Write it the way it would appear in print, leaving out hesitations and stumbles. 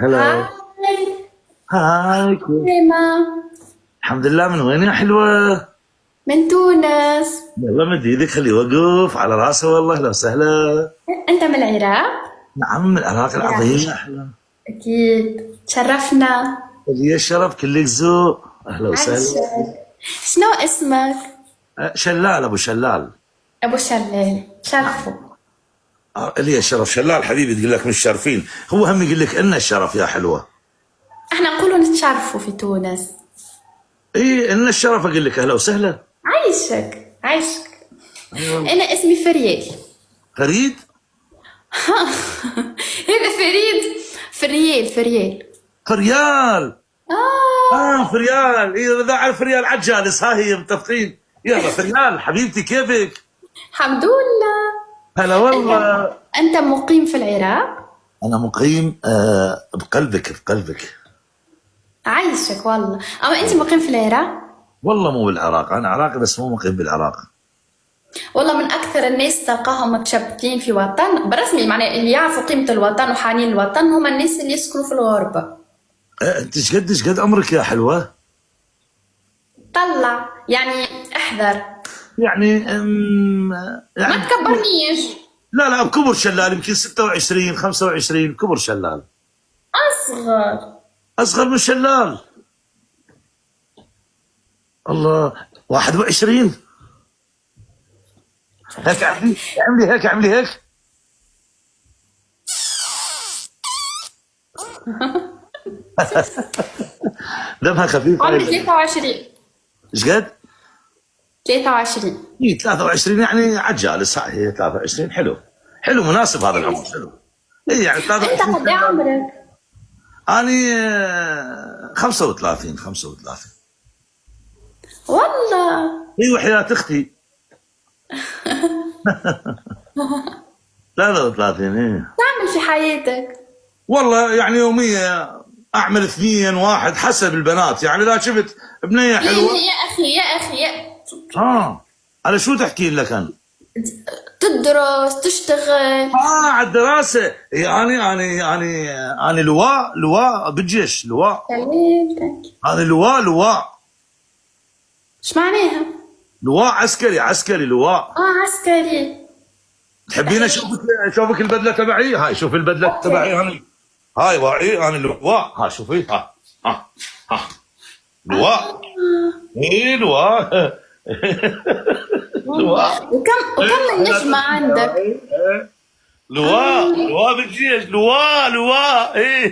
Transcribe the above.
هلا. هاي. هاي ريما. الحمد لله. من وين يا حلوة؟ من تونس. والله مد ايدك خليه يوقف على راسه. والله اهلا وسهلا. أنت من العراق؟ نعم من العراق العظيم يا حلوة. أكيد تشرفنا. لي الشرف كلك ذوق. اهلا وسهلا. عايشة. شنو اسمك؟ شلال ابو شلال. أبو شلال. شرفوا. لي الشرف شلال حبيبي. تقول لك مش شرفين، هو هم يقول لك ان الشرف يا حلوة. احنا نقولوا نتشرفوا في تونس. اي ان الشرف. اقول لك اهلا وسهلا. عايشك عايشك. أيوة. أنا اسمي فريال. فريد. هذا فريد. فريال فريال. فريال. آه. فريال. اذا اعرف فريال عجالس. ها هي متفقين. يلا فريال حبيبتي كيفك؟ الحمد لله. هلا والله. أنت مقيم في العراق؟ أنا مقيم بقلبك بقلبك. عايشك والله. أما أنت مقيم في العراق؟ والله مو بالعراق، أنا عراقي بس مو مقيم بالعراق. والله من أكثر الناس تلقاهم متشبتين في وطن بالرسمي، معناه اللي يعرفوا قيمة الوطن وحنين الوطن هم الناس اللي يسكنوا في الغربة. أنت شقد عمرك يا حلوة؟ طلع يعني احذر. يعني ما تكبرنيش. لا بكبر شلال يمكن 26 25 كبر شلال. أصغر. أصغر من شلال. الله 21. هيك اعملي هيك اعملي هيك. دمها خفيف. عمري 23. ايش قد؟ 23. اي 23 يعني عجالس. هي 23 حلو. حلو مناسب هذا العمر حلو. اي يعني أنت 23 قد إيه عمرك؟ اني 35. والله. اي وحياة اختي. 33. اي تعمل في حياتك؟ والله يعني يوميا اعمل 2 1 حسب البنات. يعني اذا شفت بنيه حلوه. يا أخي يا أخي يا. على شو تحكي لك انا؟ تدرس تشتغل. على الدراسه. يعني لواء بالجيش. لواء. سلامتك. هذا لواء. ايش معناها؟ لواء عسكري لواء. عسكري. تحبين اشوفك البدله تبعي؟ هاي شوفي البدله تبعي هاي واعي انا اللواء. ها شوفي. ها لواء. اي لواء. لواء. وكم من نجمة عندك؟ لواء بالجيش. لواء ايه.